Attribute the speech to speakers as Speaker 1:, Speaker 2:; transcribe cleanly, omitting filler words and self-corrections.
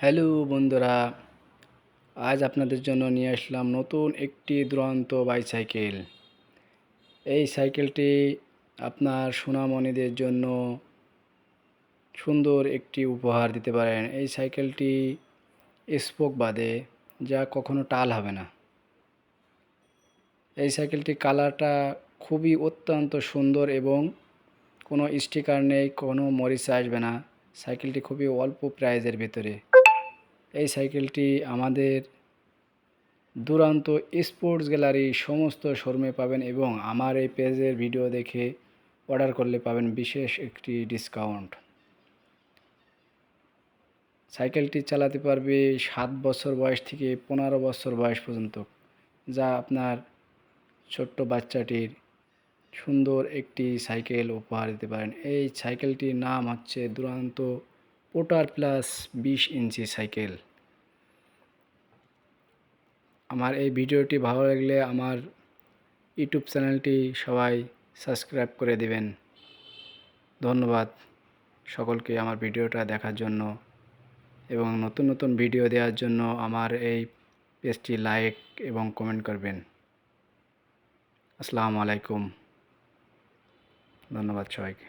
Speaker 1: Hello বন্ধুরা, আজ আপনাদের জন্য নিয়ে আসলাম নতুন একটি দুরন্ত বাইসাইকেল। এই সাইকেলটি আপনার সোনামণিদের জন্য সুন্দর একটি উপহার দিতে পারেন। এই সাইকেলটি স্পোক বাদে, যা কখনো টাল হবে না। এই সাইকেলটির কালারটা খুবই অত্যন্ত সুন্দর এবং কোনো স্টিকার নেই, কোনো মরিচা আসবে না। সাইকেলটি খুবই অল্প প্রাইজের ভিতরে। এই সাইকেলটি আমাদের দুরন্ত স্পোর্টস গ্যালারি সমস্ত শোরুমে পাবেন এবং আমার এই পেজের ভিডিও দেখে অর্ডার করলে পাবেন বিশেষ একটি ডিসকাউন্ট। সাইকেলটি চালাতে পারবে 7 বছর বয়স থেকে 15 বছর বয়স পর্যন্ত, যা আপনার ছোট্ট বাচ্চাটির সুন্দর একটি সাইকেল উপহার দিতে পারেন। এই সাইকেলটির নাম হচ্ছে দুরন্ত পোটার প্লাস 20 ইঞ্চি সাইকেল। আমার এই ভিডিওটি ভালো লাগলে আমার ইউটিউব চ্যানেলটি সবাই সাবস্ক্রাইব করে দিবেন। ধন্যবাদ সকলকে আমার ভিডিওটা দেখার জন্য এবং নতুন নতুন ভিডিও দেওয়ার জন্য আমার এই পেজটি লাইক এবং কমেন্ট করবেন। আসসালামু আলাইকুম। ধন্যবাদ সবাইকে।